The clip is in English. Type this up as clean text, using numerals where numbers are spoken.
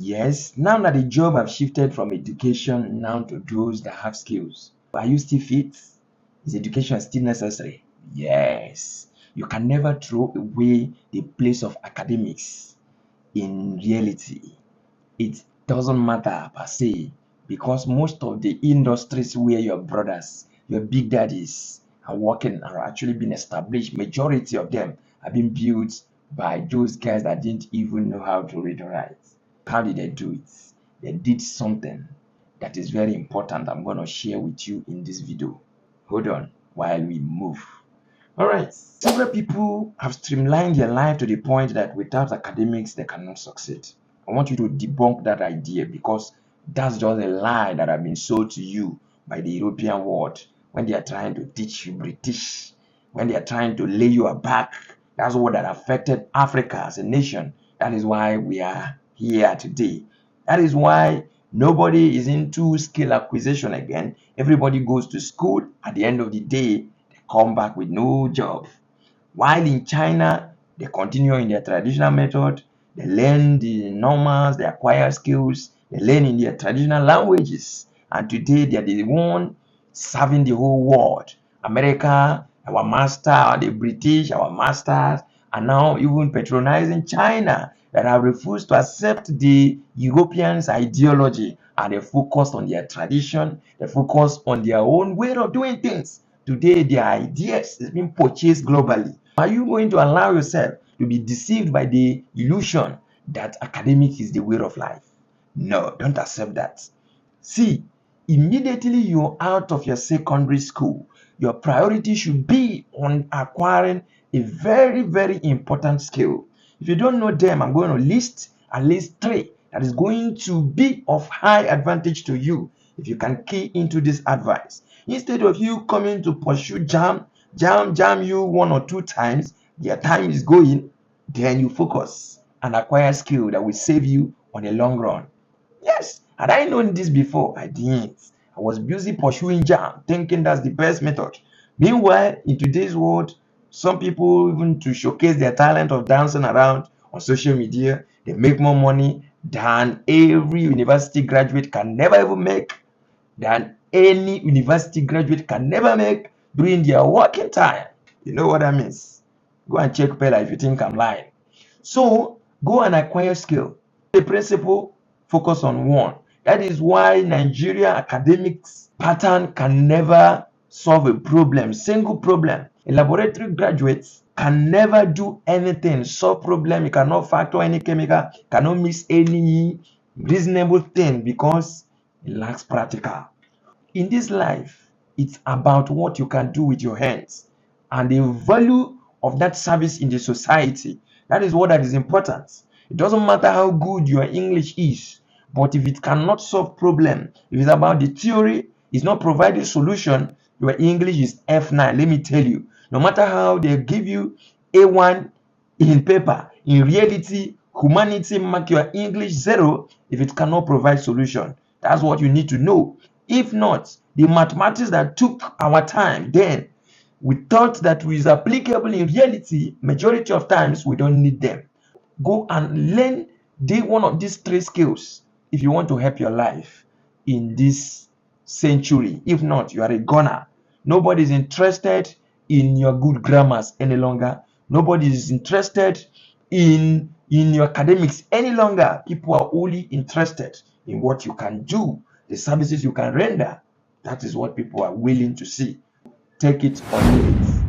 Yes, now that the job have shifted from education now to those that have skills. Are you still fit? Is education still necessary? Yes. You can never throw away the place of academics in reality. It doesn't matter per se because most of the industries where your brothers, your big daddies are working are actually being established. Majority of them have been built by those guys that didn't even know how to read or write. How did they do it? They did something that is very important. I'm going to share with you in this video. Hold on while we move. All right. Several people have streamlined their life to the point that without academics, they cannot succeed. I want you to debunk that idea because that's just a lie that has been sold to you by the European world when they are trying to teach you British, when they are trying to lay you back. That's what that affected Africa as a nation. That is why we are here today. That is why nobody is into skill acquisition again. Everybody goes to school. At the end of the day, they come back with no job. While in China, they continue in their traditional method. They learn the normals, they acquire skills, they learn in their traditional languages. And today, they are the one serving the whole world. America, our master, the British, our masters, and now even patronizing China that have refused to accept the Europeans' ideology and they focus on their tradition, they focus on their own way of doing things. Today, their ideas is being purchased globally. Are you going to allow yourself to be deceived by the illusion that academic is the way of life? No, don't accept that. See, immediately you're out of your secondary school, your priority should be on acquiring a very, very important skill. If you don't know them, I'm going to list at least 3 that is going to be of high advantage to you if you can key into this advice. Instead of you coming to pursue jam you 1 or 2 times, your time is going, then you focus and acquire skill that will save you on the long run. Yes, had I known this before, I didn't. I was busy pursuing jam, thinking that's the best method. Meanwhile, in today's world, some people, even to showcase their talent of dancing around on social media, they make more money than every university graduate can never ever make, than any university graduate can never make during their working time. You know what that means? Go and check Pella if you think I'm lying. So go and acquire skill. The principle, focus on one. That is why Nigeria academics pattern can never solve a problem, single problem. A laboratory graduate can never do anything, solve problem. You cannot factor any chemical, cannot mix any reasonable thing because it lacks practical. In this life, it's about what you can do with your hands and the value of that service in the society. That is what that is important. It doesn't matter how good your English is, but if it cannot solve problem, if it's about the theory, it's not providing solution, your English is F9. Let me tell you, no matter how they give you A1 in paper, in reality, humanity mark your English 0 if it cannot provide solution. That's what you need to know. If not, the mathematics that took our time then, we thought that was applicable in reality, majority of times we don't need them. Go and learn one of these 3 skills if you want to help your life in this century. If not, you are a goner. Nobody is interested in your good grammars any longer. Nobody is interested in your academics any longer. People are only interested in what you can do, the services you can render. That is what people are willing to see. Take it or leave it.